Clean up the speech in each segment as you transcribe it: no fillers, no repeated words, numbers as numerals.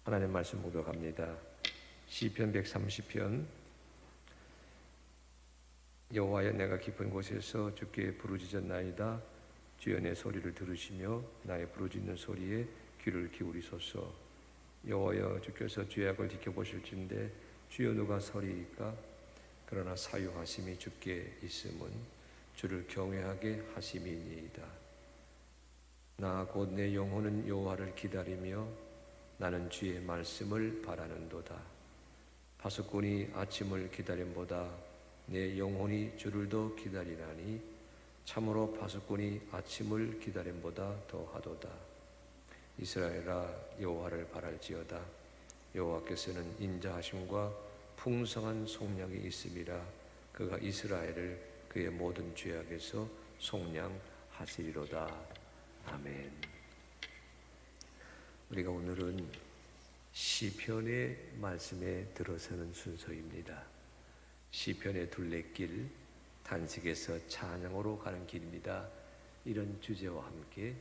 하나님 말씀 묵독합니다. 시편 130편. 여호와여, 내가 깊은 곳에서 주께 부르짖었나이다. 주여, 내 소리를 들으시며 나의 부르짖는 소리에 귀를 기울이소서. 여호와여, 주께서 죄악을 지켜보실진데 주여 누가 서리이까? 그러나 사유하심이 주께 있음은 주를 경외하게 하심이니이다. 나 곧 내 영혼은 여호와를 기다리며 나는 주의 말씀을 바라는도다. 파수꾼이 아침을 기다림보다 내 영혼이 주를 더 기다리나니 참으로 파수꾼이 아침을 기다림보다 더하도다. 이스라엘아, 여호와를 바랄지어다. 여호와께서는 인자하심과 풍성한 속량이 있음이라. 그가 이스라엘을 그의 모든 죄악에서 속량하시리로다. 아멘. 우리가 오늘은 시편의 말씀에 들어서는 순서입니다. 시편의 둘레길, 단식에서 찬양으로 가는 길입니다. 이런 주제와 함께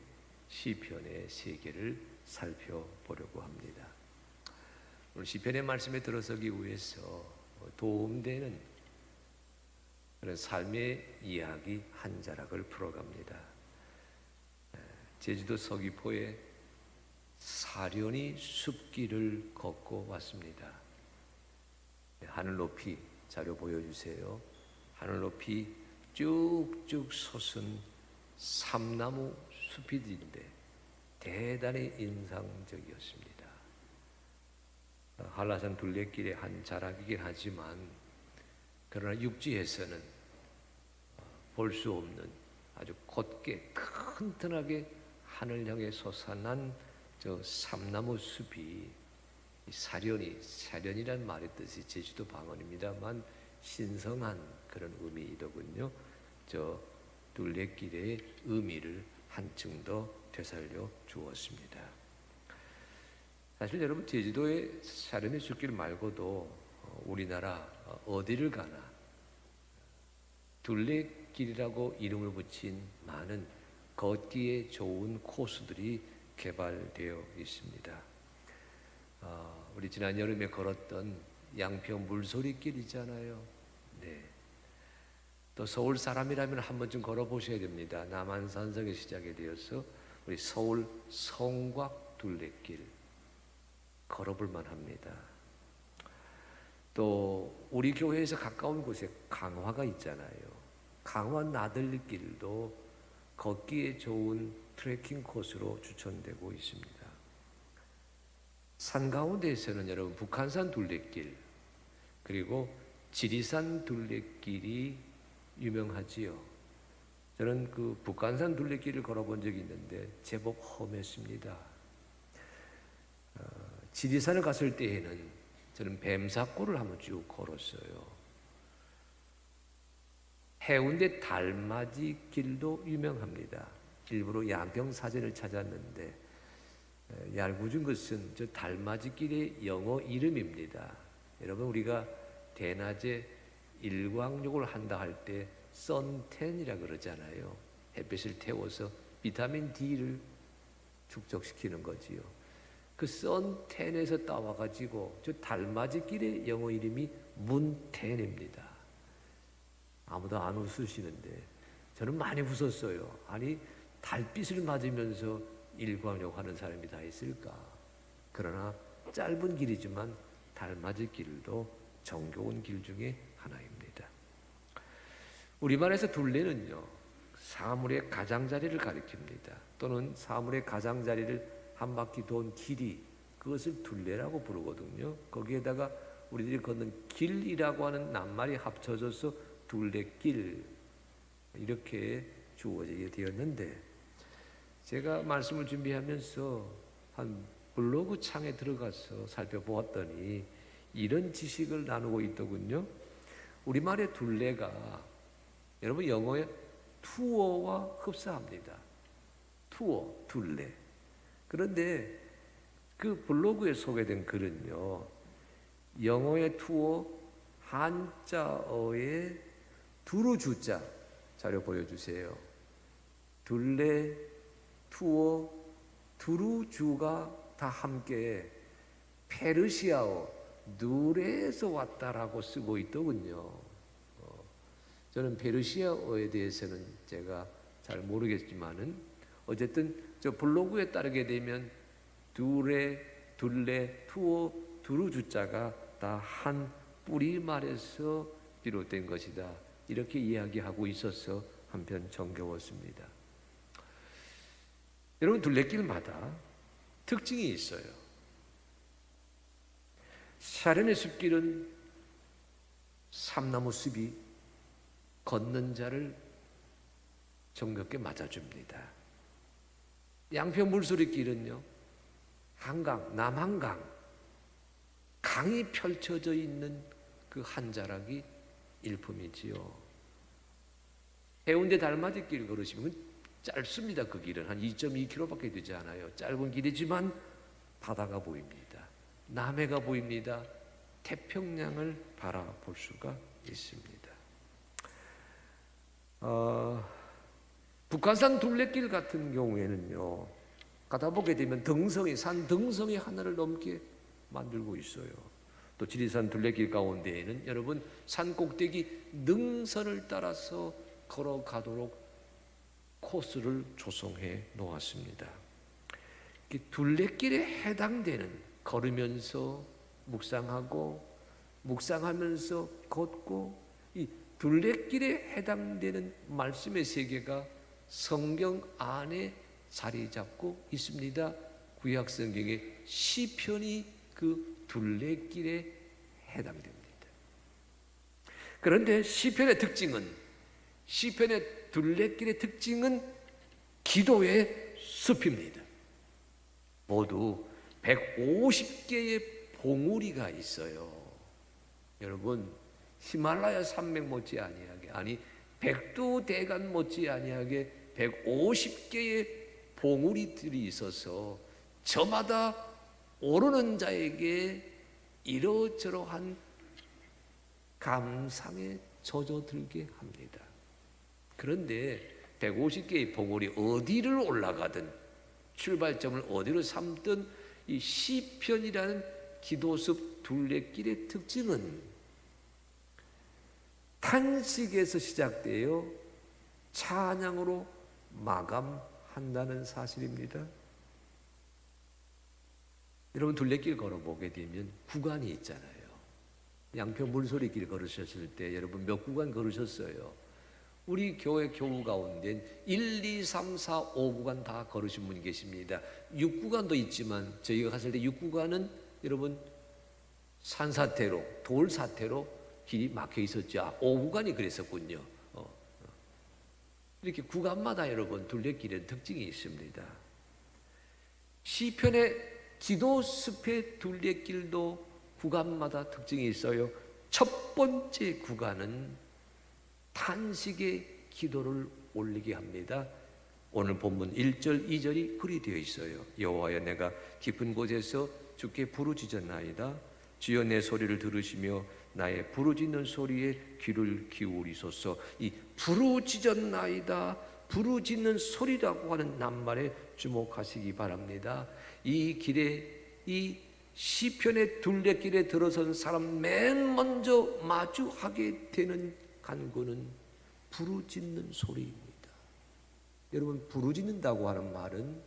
시편의 세계를 살펴보려고 합니다. 오늘 시편의 말씀에 들어서기 위해서 도움되는 그런 삶의 이야기 한 자락을 풀어갑니다. 제주도 서귀포에 사련이 숲길을 걷고 왔습니다. 하늘 높이 자료 보여주세요. 하늘 높이 쭉쭉 솟은 삼나무 숲이인데 대단히 인상적이었습니다. 한라산 둘레길의 한 자락이긴 하지만 그러나 육지에서는 볼 수 없는 아주 곧게 튼튼하게 하늘 향해 솟아난 저 삼나무 숲이 사련이란 말의 뜻이 제주도 방언입니다만 신성한 그런 의미이더군요. 저 둘레길의 의미를 한층 더 되살려 주었습니다. 사실 여러분, 제주도의 사련의 숲길 말고도 우리나라 어디를 가나 둘레길이라고 이름을 붙인 많은 걷기에 좋은 코스들이 개발되어 있습니다. 우리 지난 여름에 걸었던 양평 물소리길 있잖아요. 네. 또 서울 사람이라면 한 번쯤 걸어보셔야 됩니다. 남한산성에 시작이 되어서 우리 서울 성곽 둘레길 걸어볼 만합니다. 또 우리 교회에서 가까운 곳에 강화가 있잖아요. 강화 나들길도 걷기에 좋은 트레킹 코스로 추천되고 있습니다. 산 가운데에서는 여러분 북한산 둘레길 그리고 지리산 둘레길이 유명하지요. 저는 그 북한산 둘레길을 걸어본 적이 있는데 제법 험했습니다. 지리산을 갔을 때에는 저는 뱀사골을 한번 쭉 걸었어요. 해운대 달맞이 길도 유명합니다. 일부러 양평 사진을 찾았는데 얄궂은 것은 저 달맞이 길의 영어 이름입니다. 여러분, 우리가 대낮에 일광욕을 한다 할 때 선텐이라 그러잖아요. 햇빛을 태워서 비타민 D를 축적시키는 거지요. 그 선텐에서 따와가지고 저 달맞이 길의 영어 이름이 문텐입니다. 아무도 안 웃으시는데 저는 많이 웃었어요. 아니, 달빛을 맞으면서 일광욕 하는 사람이 다 있을까? 그러나 짧은 길이지만 달맞이 길도 정겨운 길 중에 하나입니다. 우리말에서 둘레는요, 사물의 가장자리를 가리킵니다. 또는 사물의 가장자리를 한 바퀴 돈 길이, 그것을 둘레라고 부르거든요. 거기에다가 우리들이 걷는 길이라고 하는 낱말이 합쳐져서 둘레길 이렇게 주어지게 되었는데, 제가 말씀을 준비하면서 한 블로그 창에 들어가서 살펴보았더니 이런 지식을 나누고 있더군요. 우리말의 둘레가 여러분 영어의 투어와 흡사합니다. 투어, 둘레. 그런데 그 블로그에 소개된 글은요, 영어의 투어, 한자어의 두루주자 자료 보여주세요. 둘레, 투어, 두루주가 다 함께 페르시아어 누레에서 왔다라고 쓰고 있더군요. 저는 페르시아어에 대해서는 제가 잘 모르겠지만은 어쨌든 저 블로그에 따르게 되면 두레, 둘레, 투어, 두루주자가 다 한 뿌리말에서 비롯된 것이다. 이렇게 이야기하고 있어서 한편 정겨웠습니다. 여러분, 둘레길마다 특징이 있어요. 사련의 숲길은 삼나무 숲이 걷는 자를 정겹게 맞아줍니다. 양평 물소리 길은요, 한강, 남한강, 강이 펼쳐져 있는 그 한 자락이 일품이지요. 해운대 달맞이 길 걸으시면 짧습니다. 그 길은 한 2.2km밖에 되지 않아요. 짧은 길이지만 바다가 보입니다. 남해가 보입니다. 태평양을 바라볼 수가 있습니다. 북한산 둘레길 같은 경우에는요, 가다 보게 되면 산 등성이 하나를 넘게 만들고 있어요. 또 지리산 둘레길 가운데에는 여러분 산 꼭대기 능선을 따라서 걸어가도록 코스를 조성해 놓았습니다. 둘레길에 해당되는, 걸으면서 묵상하고 묵상하면서 걷고, 이 둘레길에 해당되는 말씀의 세계가 성경 안에 자리 잡고 있습니다. 구약 성경의 시편이 그 둘레길에 해당됩니다. 그런데 시편의 둘레길의 특징은 기도의 숲입니다. 모두 150개의 봉우리가 있어요. 여러분, 히말라야 산맥 못지 아니하게, 아니 백두대간 못지 아니하게 150개의 봉우리들이 있어서 저마다 오르는 자에게 이러저러한 감상에 젖어들게 합니다. 그런데 150개의 봉우리 어디를 올라가든, 출발점을 어디로 삼든, 이 시편이라는 기도숲 둘레길의 특징은 탄식에서 시작되어 찬양으로 마감한다는 사실입니다. 여러분, 둘레길 걸어보게 되면 구간이 있잖아요. 양평 물소리길 걸으셨을 때 여러분 몇 구간 걸으셨어요? 우리 교회 교우 가운데 1, 2, 3, 4, 5구간 다 걸으신 분 계십니다. 6구간도 있지만 저희가 갔을 때 6구간은 여러분 산사태로, 돌사태로 길이 막혀 있었죠. 5구간이 그랬었군요. 이렇게 구간마다 여러분 둘레길에 특징이 있습니다. 시편의 기도숲의 둘레길도 구간마다 특징이 있어요. 첫 번째 구간은 탄식의 기도를 올리게 합니다. 오늘 본문 1절, 2절이 그리 되어 있어요. 여호와여, 내가 깊은 곳에서 주께 부르짖었나이다. 주여, 내 소리를 들으시며 나의 부르짖는 소리에 귀를 기울이소서. 이 부르짖었나이다, 부르짖는 소리라고 하는 낱말에 주목하시기 바랍니다. 이 길에, 이 시편의 둘레길에 들어선 사람 맨 먼저 마주하게 되는 간구는 부르짖는 소리입니다. 여러분, 부르짖는다고 하는 말은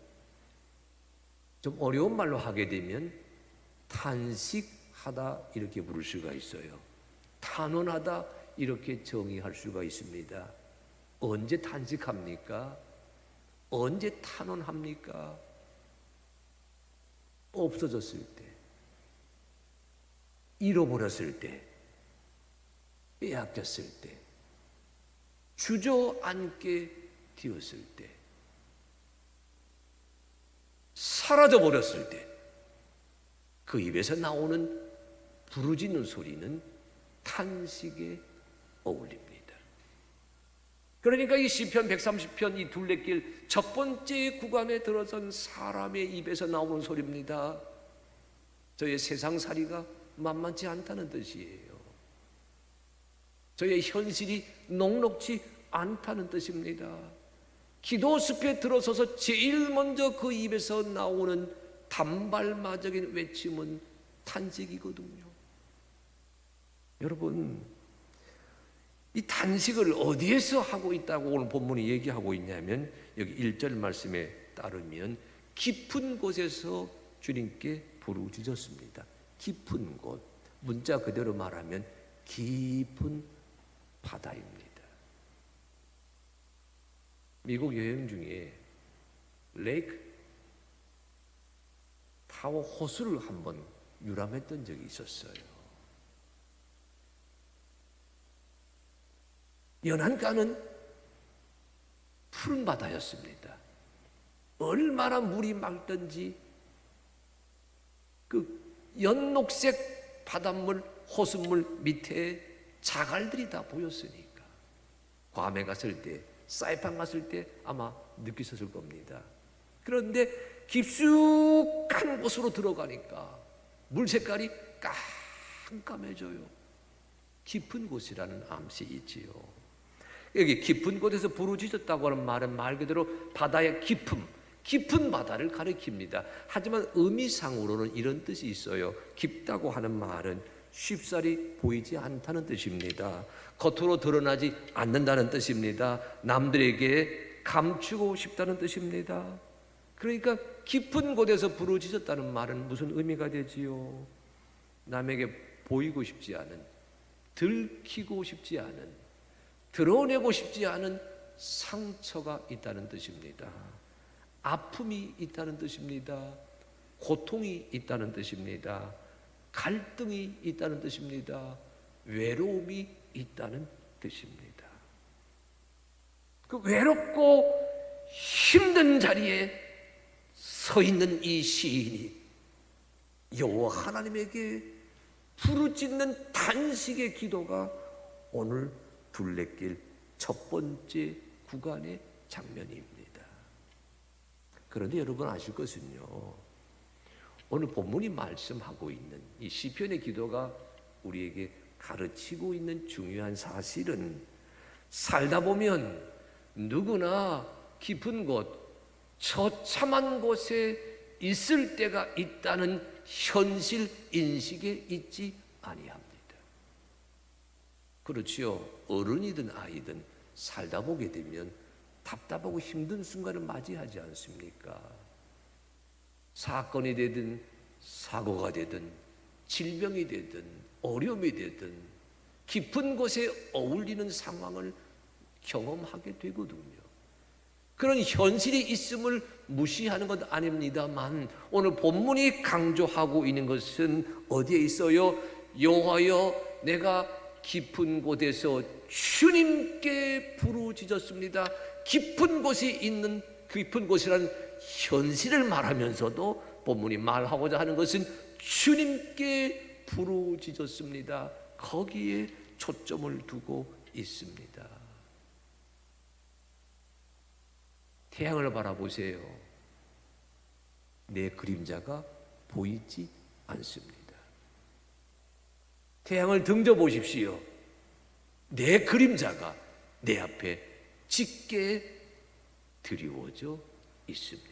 좀 어려운 말로 하게 되면 탄식하다 이렇게 부를 수가 있어요. 탄원하다 이렇게 정의할 수가 있습니다. 언제 탄식합니까? 언제 탄원합니까? 없어졌을 때, 잃어버렸을 때, 빼앗겼을 때, 주저앉게 되었을 때, 사라져버렸을 때, 그 입에서 나오는 부르짖는 소리는 탄식에 어울립니다. 그러니까 이 시편 130편 이 둘레길 첫 번째 구간에 들어선 사람의 입에서 나오는 소리입니다. 저의 세상살이가 만만치 않다는 뜻이에요. 저의 현실이 녹록지 않다는 뜻입니다. 기도숲에 들어서서 제일 먼저 그 입에서 나오는 단발마적인 외침은 탄식이거든요. 여러분, 이 단식을 어디에서 하고 있다고 오늘 본문이 얘기하고 있냐면 여기 1절 말씀에 따르면 깊은 곳에서 주님께 부르짖었습니다. 깊은 곳, 문자 그대로 말하면 깊은 바다입니다. 미국 여행 중에 레이크 타워 호수를 한번 유람했던 적이 있었어요. 연안가는 푸른 바다였습니다. 얼마나 물이 맑던지 그 연녹색 바닷물, 호수물 밑에 자갈들이 다 보였으니까 괌에 갔을 때, 사이판 갔을 때 아마 느끼셨을 겁니다. 그런데 깊숙한 곳으로 들어가니까 물 색깔이 깜깜해져요. 깊은 곳이라는 암시 있지요. 여기 깊은 곳에서 부르짖었다고 하는 말은 말 그대로 바다의 깊은 바다를 가리킵니다. 하지만 의미상으로는 이런 뜻이 있어요. 깊다고 하는 말은 쉽사리 보이지 않다는 뜻입니다. 겉으로 드러나지 않는다는 뜻입니다. 남들에게 감추고 싶다는 뜻입니다. 그러니까 깊은 곳에서 부르짖었다는 말은 무슨 의미가 되지요? 남에게 보이고 싶지 않은, 들키고 싶지 않은, 드러내고 싶지 않은 상처가 있다는 뜻입니다. 아픔이 있다는 뜻입니다. 고통이 있다는 뜻입니다. 갈등이 있다는 뜻입니다. 외로움이 있다는 뜻입니다. 그 외롭고 힘든 자리에 서 있는 이 시인이 여호와 하나님에게 부르짖는 단식의 기도가 오늘 둘레길 첫 번째 구간의 장면입니다. 그런데 여러분 아실 것은요, 오늘 본문이 말씀하고 있는 이 시편의 기도가 우리에게 가르치고 있는 중요한 사실은 살다 보면 누구나 깊은 곳, 처참한 곳에 있을 때가 있다는 현실 인식에 있지 아니합니다. 그렇지요. 어른이든 아이든 살다 보게 되면 답답하고 힘든 순간을 맞이하지 않습니까? 사건이 되든 사고가 되든 질병이 되든 어려움이 되든 깊은 곳에 어울리는 상황을 경험하게 되거든요. 그런 현실이 있음을 무시하는 것 아닙니다만 오늘 본문이 강조하고 있는 것은 어디에 있어요? 여호와여, 내가 깊은 곳에서 주님께 부르짖었습니다. 깊은 곳이 있는 깊은 곳이라는 현실을 말하면서도 본문이 말하고자 하는 것은 주님께 부르짖었습니다. 거기에 초점을 두고 있습니다. 태양을 바라보세요. 내 그림자가 보이지 않습니다. 태양을 등져 보십시오. 내 그림자가 내 앞에 짙게 드리워져 있습니다.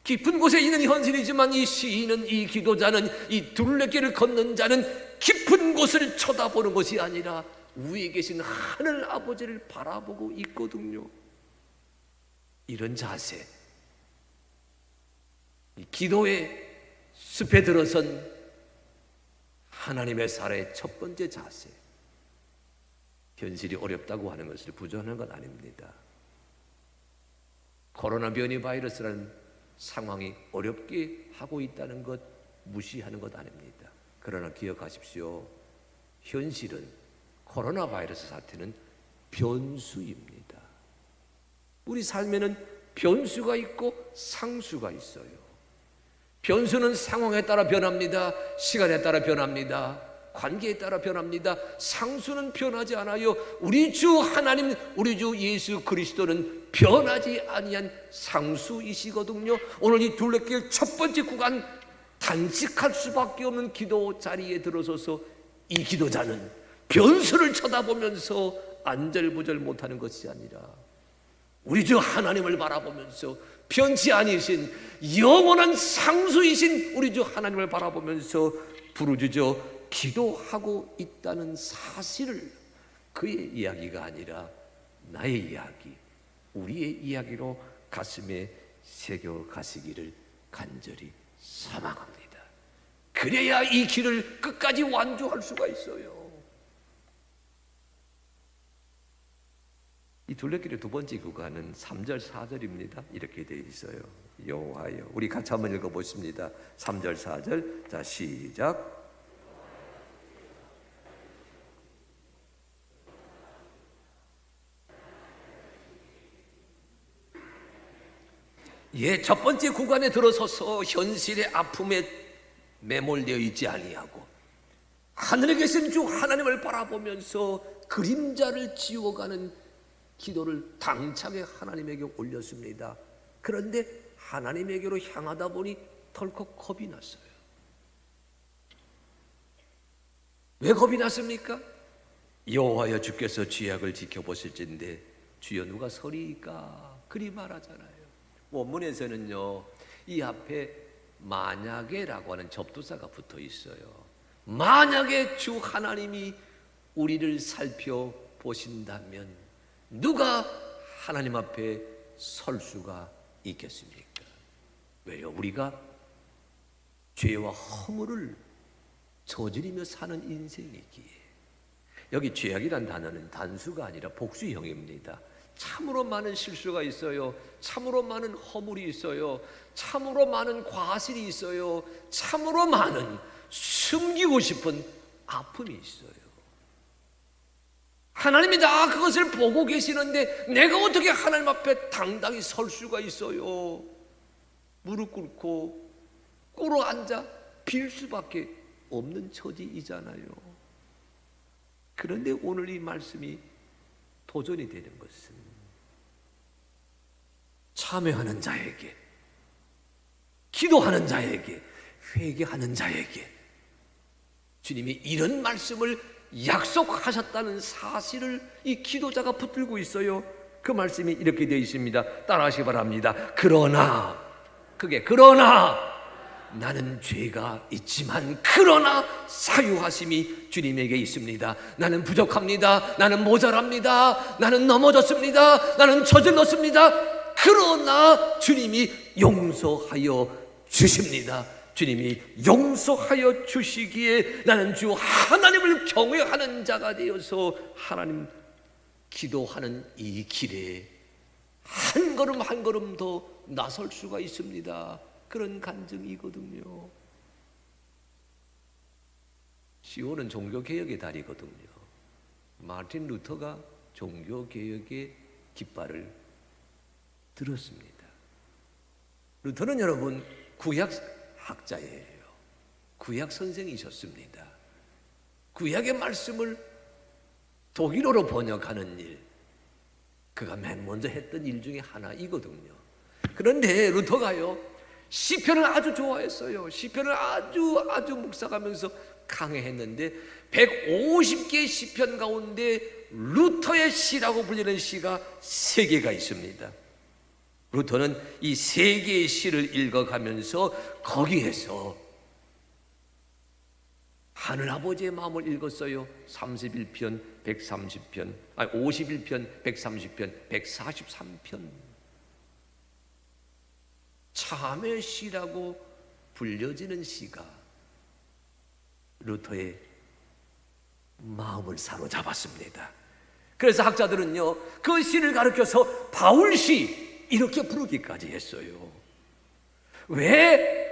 깊은 곳에 있는 현실이지만 이 시인은, 이 기도자는, 이 둘레길을 걷는 자는 깊은 곳을 쳐다보는 것이 아니라 위에 계신 하늘 아버지를 바라보고 있거든요. 이런 자세, 이 기도의 숲에 들어선 하나님의 사례의 첫 번째 자세. 현실이 어렵다고 하는 것을 부정하는 건 아닙니다. 코로나 변이 바이러스라는 상황이 어렵게 하고 있다는 것 무시하는 것 아닙니다. 그러나 기억하십시오. 현실은 코로나 바이러스 사태는 변수입니다. 우리 삶에는 변수가 있고 상수가 있어요. 변수는 상황에 따라 변합니다. 시간에 따라 변합니다. 관계에 따라 변합니다. 상수는 변하지 않아요. 우리 주 하나님, 우리 주 예수 그리스도는 변하지 아니한 상수이시거든요. 오늘 이 둘레길 첫 번째 구간, 단식할 수밖에 없는 기도 자리에 들어서서 이 기도자는 변수를 쳐다보면서 안절부절 못하는 것이 아니라 우리 주 하나님을 바라보면서 변치 아니신 영원한 상수이신 우리 주 하나님을 바라보면서 부르짖어 기도하고 있다는 사실을 그의 이야기가 아니라 나의 이야기, 우리의 이야기로 가슴에 새겨 가시기를 간절히 사망합니다. 그래야 이 길을 끝까지 완주할 수가 있어요. 이 둘레길의 두 번째 구간은 3절 4절입니다. 이렇게 되어 있어요. 여호와여, 우리 같이 한번 읽어보십니다. 3절 4절. 자, 시작. 예, 첫 번째 구간에 들어서서 현실의 아픔에 매몰되어 있지 아니하고 하늘에 계신 주 하나님을 바라보면서 그림자를 지워가는 기도를 당차게 하나님에게 올렸습니다. 그런데 하나님에게로 향하다 보니 덜컥 겁이 났어요. 왜 겁이 났습니까? 여호와여, 주께서 죄악을 지켜보실진데 주여 누가 서리이까? 그리 말하잖아요. 원문에서는요, 이 앞에 만약에라고 하는 접두사가 붙어 있어요. 만약에 주 하나님이 우리를 살펴보신다면 누가 하나님 앞에 설 수가 있겠습니까? 왜요? 우리가 죄와 허물을 저지르며 사는 인생이기에. 여기 죄악이란 단어는 단수가 아니라 복수형입니다. 참으로 많은 실수가 있어요. 참으로 많은 허물이 있어요. 참으로 많은 과실이 있어요. 참으로 많은 숨기고 싶은 아픔이 있어요. 하나님이 다 그것을 보고 계시는데 내가 어떻게 하나님 앞에 당당히 설 수가 있어요? 무릎 꿇고 꿇어 앉아 빌 수밖에 없는 처지이잖아요. 그런데 오늘 이 말씀이 도전이 되는 것은 참회하는 자에게, 기도하는 자에게, 회개하는 자에게 주님이 이런 말씀을 약속하셨다는 사실을 이 기도자가 붙들고 있어요. 그 말씀이 이렇게 되어 있습니다. 따라하시기 바랍니다. 그러나 나는 죄가 있지만 그러나 사유하심이 주님에게 있습니다. 나는 부족합니다. 나는 모자랍니다. 나는 넘어졌습니다. 나는 저질렀습니다. 그러나 주님이 용서하여 주십니다. 주님이 용서하여 주시기에 나는 주 하나님을 경외하는 자가 되어서 하나님 기도하는 이 길에 한 걸음 한 걸음 더 나설 수가 있습니다. 그런 간증이거든요. 시온은 종교개혁의 달이거든요. 마틴 루터가 종교개혁의 깃발을 들었습니다. 루터는 여러분 구약 학자예요. 구약 선생이셨습니다. 구약의 말씀을 독일어로 번역하는 일, 그가 맨 먼저 했던 일 중에 하나이거든요. 그런데 루터가요, 시편을 아주 좋아했어요. 시편을 아주 묵상하면서 강해했는데 150개의 시편 가운데 루터의 시라고 불리는 시가 3개가 있습니다. 루터는 이 3개의 시를 읽어가면서 거기에서 하늘아버지의 마음을 읽었어요. 31편, 130편, 51편, 130편, 143편. 참회 시라고 불려지는 시가 루터의 마음을 사로잡았습니다. 그래서 학자들은요, 그 시를 가르쳐서 바울시 이렇게 부르기까지 했어요. 왜?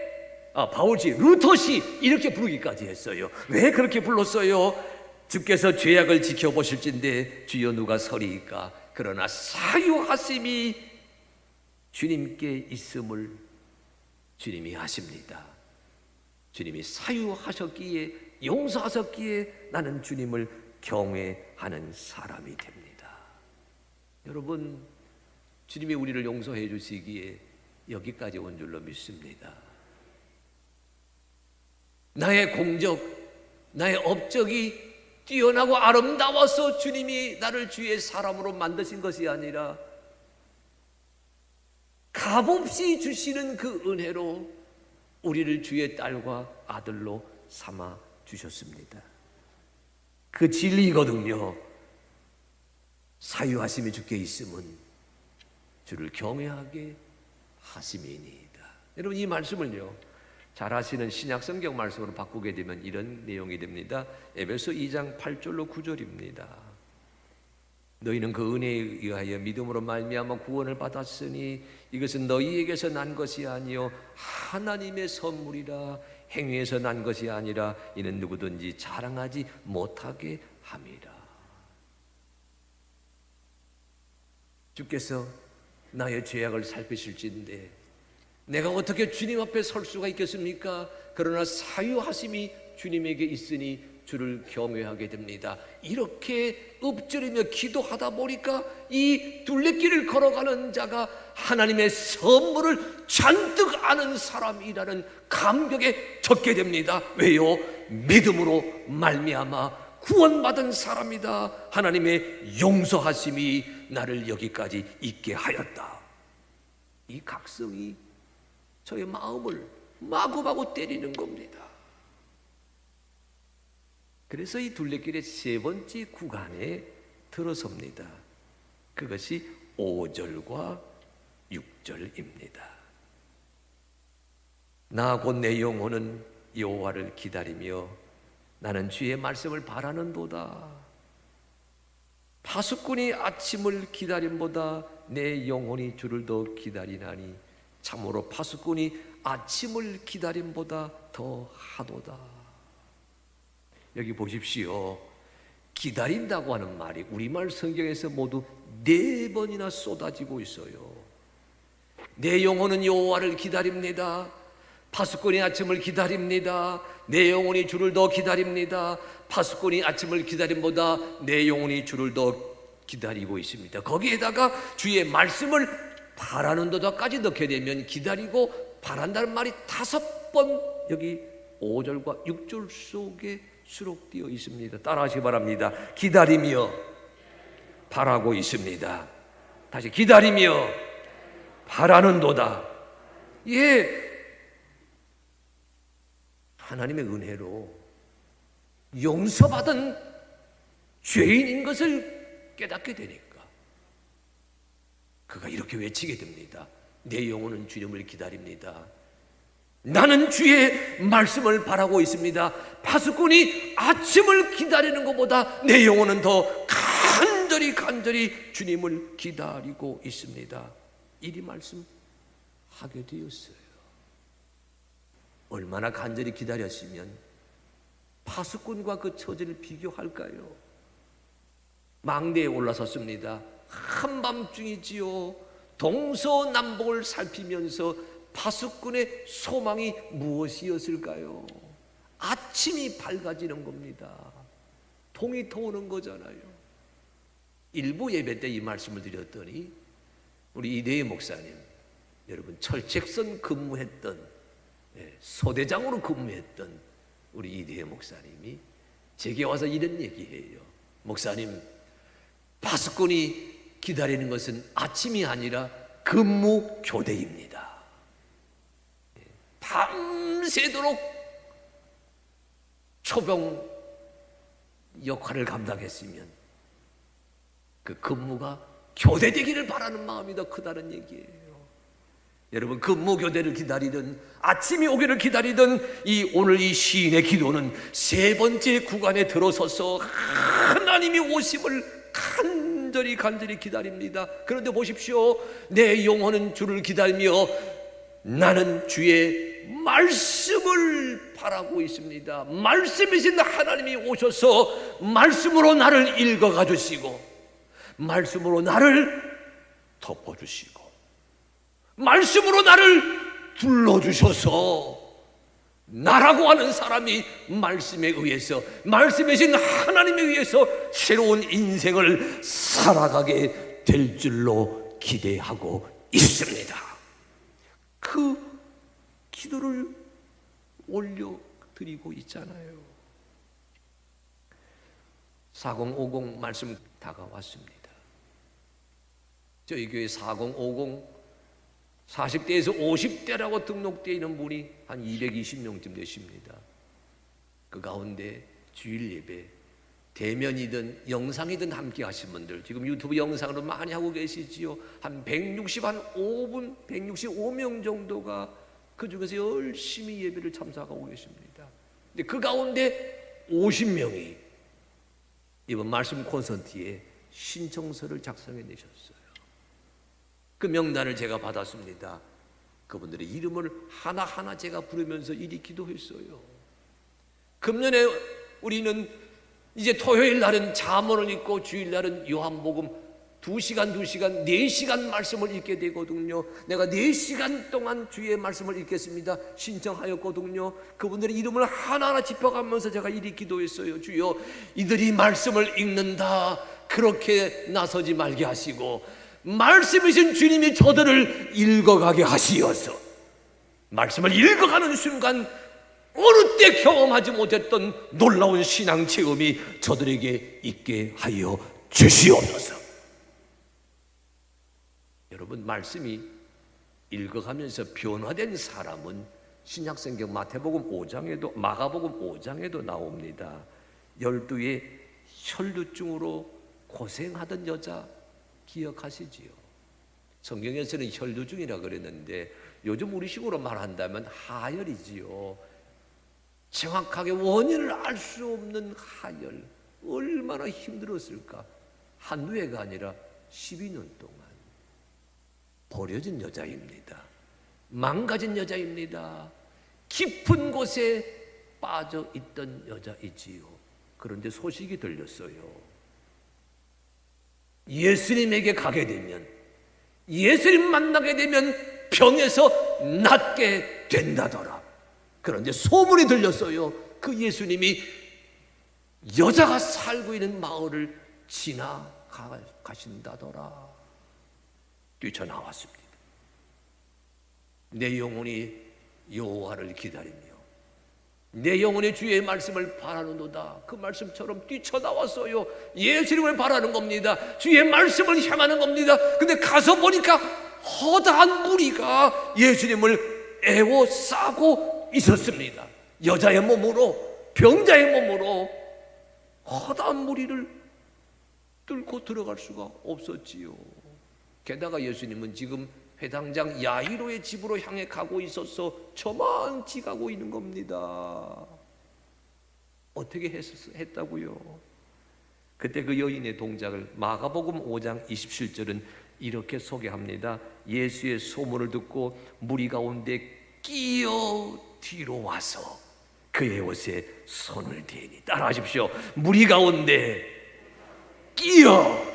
바울시, 루터시 이렇게 부르기까지 했어요. 왜 그렇게 불렀어요? 주께서 죄악을 지켜보실진데 주여 누가 서리이까? 그러나 사유하심이 주님께 있음을 주님이 아십니다. 주님이 사유하셨기에, 용서하셨기에 나는 주님을 경외하는 사람이 됩니다. 여러분, 주님이 우리를 용서해 주시기에 여기까지 온 줄로 믿습니다. 나의 공적, 나의 업적이 뛰어나고 아름다워서 주님이 나를 주의 사람으로 만드신 것이 아니라 값없이 주시는 그 은혜로 우리를 주의 딸과 아들로 삼아 주셨습니다. 그 진리거든요. 사유하심이 주께 있음은 주를 경외하게 하심이니이다. 여러분, 이 말씀을요, 잘 아시는 신약 성경 말씀으로 바꾸게 되면 이런 내용이 됩니다. 에베소 2장 8절로 9절입니다. 너희는 그 은혜에 의하여 믿음으로 말미암아 구원을 받았으니 이것은 너희에게서 난 것이 아니요 하나님의 선물이라. 행위에서 난 것이 아니라 이는 누구든지 자랑하지 못하게 함이라. 주께서 나의 죄악을 살피실진데 내가 어떻게 주님 앞에 설 수가 있겠습니까? 그러나 사유하심이 주님에게 있으니 주를 경외하게 됩니다. 이렇게 엎드리며 기도하다 보니까 이 둘레길을 걸어가는 자가 하나님의 선물을 잔뜩 아는 사람이라는 감격에 젖게 됩니다. 왜요? 믿음으로 말미암아 구원받은 사람이다. 하나님의 용서하심이 나를 여기까지 있게 하였다. 이 각성이 저의 마음을 마구마구 때리는 겁니다. 그래서 이 둘레길의 세 번째 구간에 들어섭니다. 그것이 5절과 6절입니다. 나 곧 내 영혼은 여호와를 기다리며 나는 주의 말씀을 바라는도다. 파수꾼이 아침을 기다림보다 내 영혼이 주를 더 기다리나니 참으로 파수꾼이 아침을 기다림보다 더 하도다. 여기 보십시오. 기다린다고 하는 말이 우리말 성경에서 모두 4번이나 쏟아지고 있어요. 내 영혼은 여호와를 기다립니다. 파수꾼이 아침을 기다립니다. 내 영혼이 주를 더 기다립니다. 파수꾼이 아침을 기다림보다 내 영혼이 주를 더 기다리고 있습니다. 거기에다가 주의 말씀을 바라는 도다까지 넣게 되면 기다리고 바란다는 말이 5번 여기 5절과 6절 속에 수록되어 있습니다. 따라하시기 바랍니다. 기다리며 바라고 있습니다. 다시 기다리며 바라는도다. 예, 하나님의 은혜로 용서받은 죄인인 것을 깨닫게 되니까 그가 이렇게 외치게 됩니다. 내 영혼은 주님을 기다립니다. 나는 주의 말씀을 바라고 있습니다. 파수꾼이 아침을 기다리는 것보다 내 영혼은 더 간절히 주님을 기다리고 있습니다. 이리 말씀하게 되었어요. 얼마나 간절히 기다렸으면 파수꾼과 그 처지를 비교할까요? 망대에 올라섰습니다. 한밤중이지요. 동서남북을 살피면서 파수꾼의 소망이 무엇이었을까요? 아침이 밝아지는 겁니다. 동이 터오는 거잖아요. 일부 예배 때 이 말씀을 드렸더니 우리 이대희 목사님, 여러분 철책선 근무했던 소대장으로 근무했던 우리 이대희 목사님이 제게 와서 이런 얘기해요. 목사님, 파수꾼이 기다리는 것은 아침이 아니라 근무 교대입니다. 밤새도록 초병 역할을 감당했으면 그 근무가 교대되기를 바라는 마음이 더 크다는 얘기예요. 여러분, 근무 교대를 기다리든 아침이 오기를 기다리든 오늘 이 시인의 기도는 세 번째 구간에 들어서서 하나님이 오심을 간절히 기다립니다. 그런데 보십시오. 내 영혼은 주를 기다리며 나는 주의 말씀을 바라고 있습니다. 말씀이신 하나님이 오셔서 말씀으로 나를 읽어가 주시고 말씀으로 나를 덮어주시고 말씀으로 나를 둘러주셔서 나라고 하는 사람이 말씀에 의해서 말씀이신 하나님에 의해서 새로운 인생을 살아가게 될 줄로 기대하고 있습니다. 그 기도를 올려드리고 있잖아요. 4050 말씀 다가왔습니다. 저희 교회 4050 40대에서 50대라고 등록되어 있는 분이 한 220명쯤 되십니다. 그 가운데 주일 예배, 대면이든 영상이든 함께 하신 분들, 지금 유튜브 영상으로 많이 하고 계시지요. 한 165명 정도가 그 중에서 열심히 예배를 참석하고 계십니다. 근데 그 가운데 50명이 이번 말씀 콘서트에 신청서를 작성해 내셨어요. 그 명단을 제가 받았습니다. 그분들의 이름을 하나하나 제가 부르면서 이리 기도했어요. 금년에 우리는 이제 토요일 날은 잠언을 읽고 주일 날은 요한복음 2시간, 4시간 말씀을 읽게 되거든요. 내가 4시간 동안 주의 말씀을 읽겠습니다 신청하였거든요. 그분들의 이름을 하나하나 짚어가면서 제가 이리 기도했어요. 주여, 이들이 말씀을 읽는다 그렇게 나서지 말게 하시고, 말씀이신 주님이 저들을 읽어가게 하시어서 말씀을 읽어가는 순간 어느 때 경험하지 못했던 놀라운 신앙 체험이 저들에게 있게 하여 주시옵소서. 여러분, 말씀이 읽어가면서 변화된 사람은 신약성경 마태복음 5장에도 마가복음 5장에도 나옵니다. 12의 혈루증으로 고생하던 여자 기억하시지요? 성경에서는 혈루증이라 그랬는데 요즘 우리식으로 말한다면 하혈이지요. 정확하게 원인을 알 수 없는 하혈, 얼마나 힘들었을까. 한두 해가 아니라 12년 동안 버려진 여자입니다. 망가진 여자입니다. 깊은 곳에 빠져 있던 여자이지요. 그런데 소식이 들렸어요. 예수님에게 가게 되면, 예수님 만나게 되면 병에서 낫게 된다더라. 그런데 소문이 들렸어요. 그 예수님이 여자가 살고 있는 마을을 지나가신다더라. 뛰쳐나왔습니다. 내 영혼이 여호와를 기다리며 내 영혼이 주의 말씀을 바라는도다. 그 말씀처럼 뛰쳐나왔어요. 예수님을 바라는 겁니다. 주의 말씀을 향하는 겁니다. 근데 가서 보니까 허다한 무리가 예수님을 애워싸고 있었습니다. 여자의 몸으로, 병자의 몸으로 허다한 무리를 뚫고 들어갈 수가 없었지요. 게다가 예수님은 지금 회당장 야이로의 집으로 향해 가고 있어서 저만치 가고 있는 겁니다. 어떻게 했다고요? 그때 그 여인의 동작을 마가복음 5장 27절은 이렇게 소개합니다. 예수의 소문을 듣고 무리 가운데 끼어 뒤로 와서 그의 옷에 손을 대니. 따라하십시오. 무리 가운데 끼어.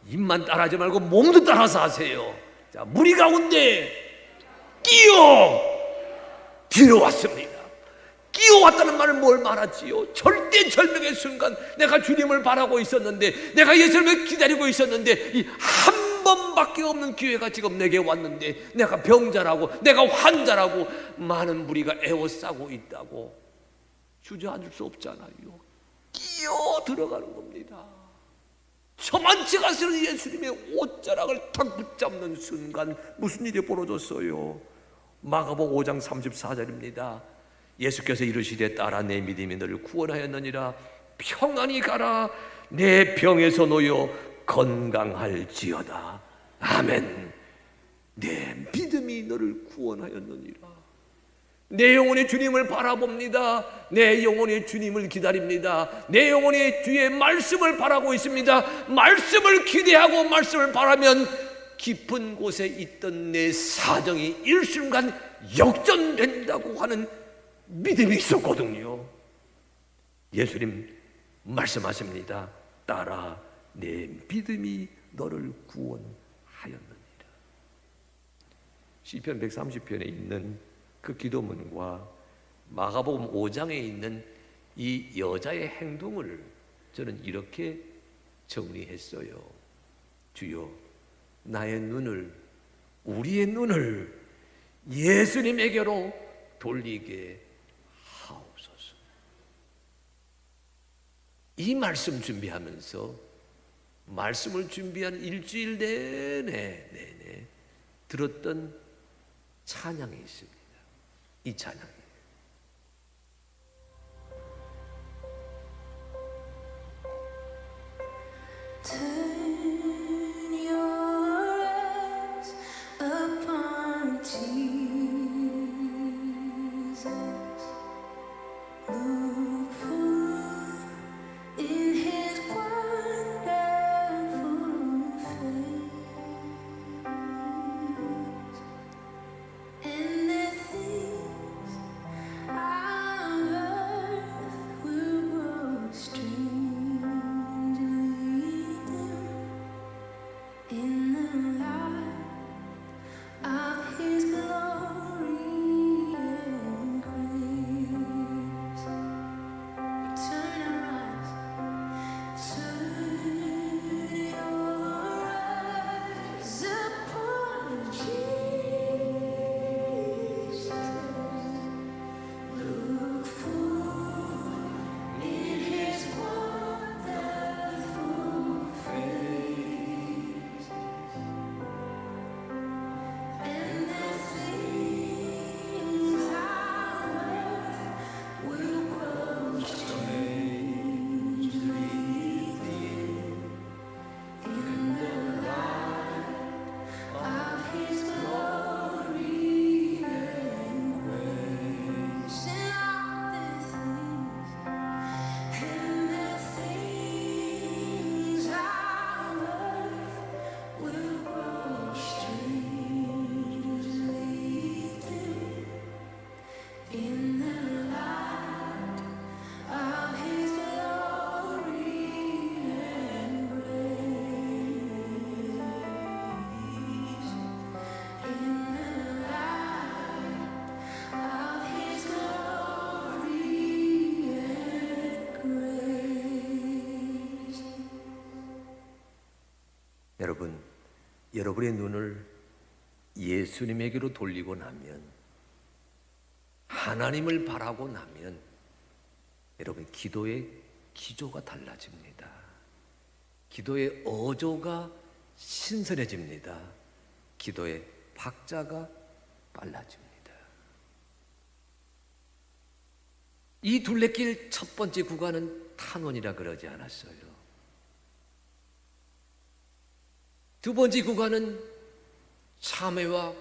입만 따라하지 말고 몸도 따라서 하세요. 자, 무리 가운데 끼어 뒤로 왔습니다. 끼어 왔다는 말은 뭘 말하지요? 절대절명의 순간 내가 주님을 바라고 있었는데, 내가 예수님을 기다리고 있었는데, 이 한 번밖에 없는 기회가 지금 내게 왔는데 내가 병자라고, 내가 환자라고 많은 무리가 애워싸고 있다고 주저앉을 수 없잖아요. 끼어 들어가는 겁니다. 저만치 가시는 예수님의 옷자락을 탁 붙잡는 순간 무슨 일이 벌어졌어요? 마가복음 5장 34절입니다. 예수께서 이르시되 따라 내 믿음이 너를 구원하였느니라. 평안히 가라. 내 병에서 놓여 건강할지어다. 아멘. 내 믿음이 너를 구원하였느니라. 내 영혼이 주님을 바라봅니다. 내 영혼이 주님을 기다립니다. 내 영혼이 주의 말씀을 바라고 있습니다. 말씀을 기대하고 말씀을 바라면 깊은 곳에 있던 내 사정이 일순간 역전된다고 하는 믿음이 있었거든요. 예수님 말씀하십니다. 따라 내 믿음이 너를 구원하였느니라. 시편 130편에 있는 그 기도문과 마가복음 5장에 있는 이 여자의 행동을 저는 이렇게 정리했어요. 주여, 나의 눈을, 우리의 눈을 예수님에게로 돌리게 하옵소서. 이 말씀 준비하면서 말씀을 준비한 일주일 내내 들었던 찬양이 있습니다. 이 찬양이 Turn your eyes upon Jesus. Look full in His wonderful face, and the things on earth will grow strangely dim in the light of His glory and grace. We turn our eyes, turn your eyes upon Jesus. Look full in His wonderful face, and the things on earth will grow strangely dim in the light of His glory and grace. And the things on earth will grow strangely dim in the light of His glory and grace. In the light of His glory and grace. 여러분, 여러분의 눈을 예수님에게로 돌리고 나면, 하나님을 바라고 나면 여러분 기도의 기조가 달라집니다. 기도의 어조가 신선해집니다. 기도의 박자가 빨라집니다. 이 둘레길 첫 번째 구간은 탄원이라 그러지 않았어요. 두 번째 구간은 참회와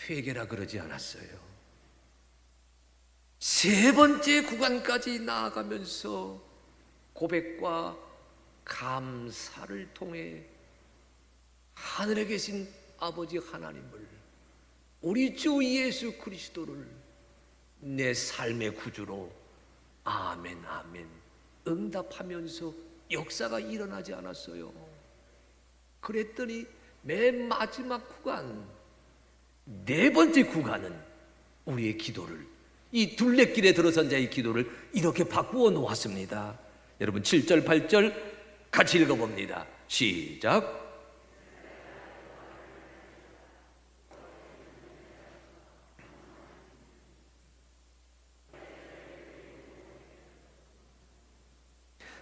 회개라 그러지 않았어요. 세 번째 구간까지 나아가면서 고백과 감사를 통해 하늘에 계신 아버지 하나님을, 우리 주 예수 그리스도를 내 삶의 구주로 아멘 아멘 응답하면서 역사가 일어나지 않았어요. 그랬더니 맨 마지막 구간, 네 번째 구간은 우리의 기도를, 이 둘레길에 들어선 자의 기도를 이렇게 바꾸어 놓았습니다. 여러분 7절 8절 같이 읽어봅니다. 시작.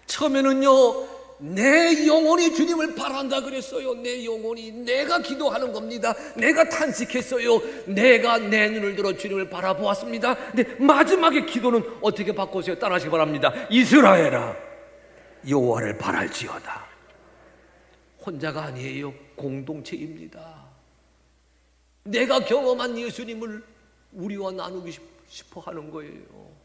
처음에는요, 내 영혼이 주님을 바란다 그랬어요. 내 영혼이, 내가 기도하는 겁니다. 내가 탄식했어요. 내가 내 눈을 들어 주님을 바라보았습니다. 근데 마지막에 기도는 어떻게 바꾸세요? 따라하시기 바랍니다. 이스라엘아, 여호와를 바랄지어다. 혼자가 아니에요. 공동체입니다. 내가 경험한 예수님을 우리와 나누고 싶어 하는 거예요.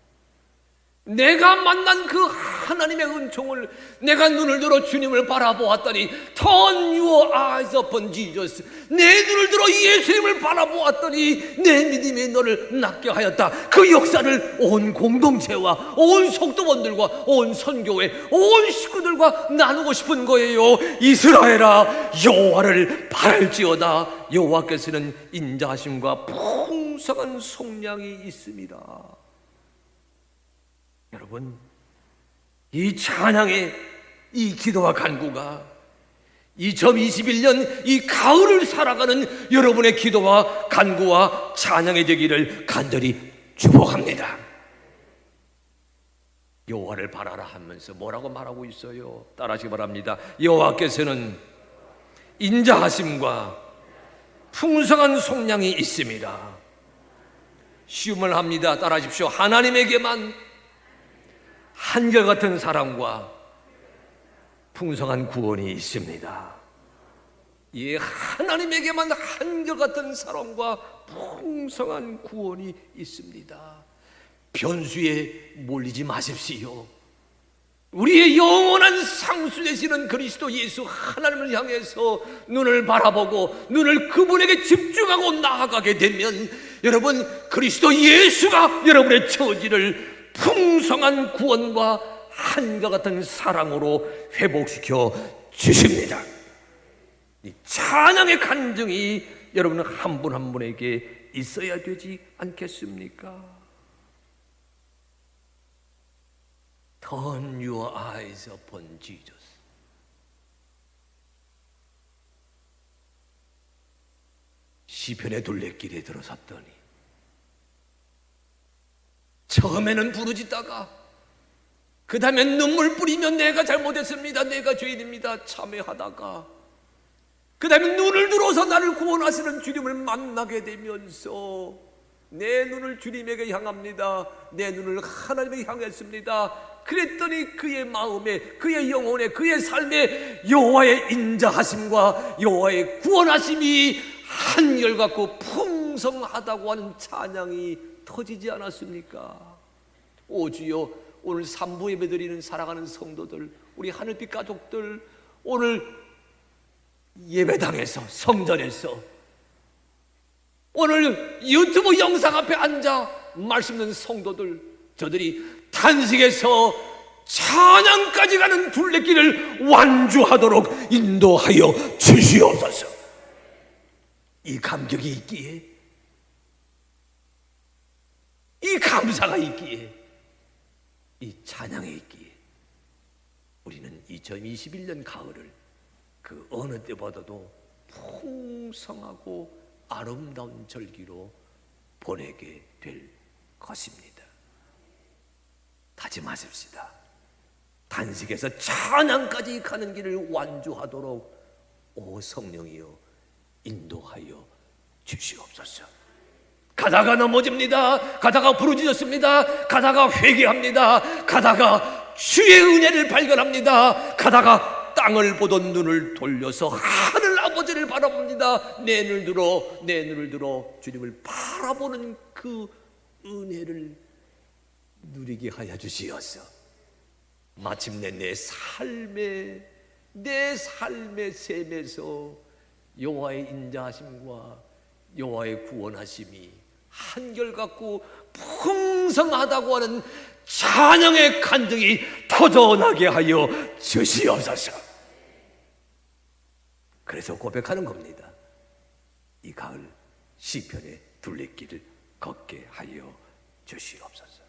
내가 만난 그 하나님의 은총을, 내가 눈을 들어 주님을 바라보았더니 Turn your eyes upon Jesus, 내 눈을 들어 예수님을 바라보았더니 내 믿음이 너를 낫게 하였다. 그 역사를 온 공동체와 온 속도원들과 온 선교회, 온 식구들과 나누고 싶은 거예요. 이스라엘아, 여호와를 바랄지어다. 여호와께서는 인자하심과 풍성한 속량이 있습니다. 여러분, 이 찬양의 이 기도와 간구가 2021년 이 가을을 살아가는 여러분의 기도와 간구와 찬양이 되기를 간절히 축복합니다. 여호와를 바라라 하면서 뭐라고 말하고 있어요? 따라하시기 바랍니다. 여호와께서는 인자하심과 풍성한 속량이 있습니다. 쉬움을 합니다. 따라하십시오. 하나님에게만 한결같은 사랑과 풍성한 구원이 있습니다. 예, 하나님에게만 한결같은 사랑과 풍성한 구원이 있습니다. 변수에 몰리지 마십시오. 우리의 영원한 상수 되시는 그리스도 예수 하나님을 향해서 눈을 바라보고 눈을 그분에게 집중하고 나아가게 되면 여러분, 그리스도 예수가 여러분의 처지를 풍성한 구원과 한결같은 사랑으로 회복시켜 주십니다. 이 찬양의 간증이 여러분 한 분 한 분에게 있어야 되지 않겠습니까? Turn your eyes upon Jesus. 시편의 둘레길에 들어섰더니 처음에는 부르짖다가 그 다음에 눈물 뿌리며 내가 잘못했습니다, 내가 죄인입니다 참회하다가 그 다음에 눈을 들어서 나를 구원하시는 주님을 만나게 되면서 내 눈을 주님에게 향합니다, 내 눈을 하나님에게 향했습니다. 그랬더니 그의 마음에, 그의 영혼에, 그의 삶에 여호와의 인자하심과 여호와의 구원하심이 한결같고 풍성하다고 하는 찬양이 터지지 않았습니까? 오 주여, 오늘 3부 예배드리는 사랑하는 성도들, 우리 하늘빛 가족들, 오늘 예배당에서, 성전에서, 오늘 유튜브 영상 앞에 앉아 말씀 듣는 성도들, 저들이 탄식에서 찬양까지 가는 둘레길을 완주하도록 인도하여 주시옵소서. 이 감격이 있기에, 이 감사가 있기에, 이 찬양이 있기에 우리는 2021년 가을을 그 어느 때보다도 풍성하고 아름다운 절기로 보내게 될 것입니다. 다짐하십시다. 단식에서 찬양까지 가는 길을 완주하도록 오 성령이여 인도하여 주시옵소서. 가다가 넘어집니다. 가다가 부르짖었습니다. 가다가 회개합니다. 가다가 주의 은혜를 발견합니다. 가다가 땅을 보던 눈을 돌려서 하늘 아버지를 바라봅니다. 내 눈을 들어 주님을 바라보는 그 은혜를 누리게 하여 주시어서 마침내 내 삶의 셈에서 여호와의 인자하심과 여호와의 구원하심이 한결같고 풍성하다고 하는 찬양의 간증이 터져나게 하여 주시옵소서. 그래서 고백하는 겁니다. 이 가을 시편의 둘레길을 걷게 하여 주시옵소서.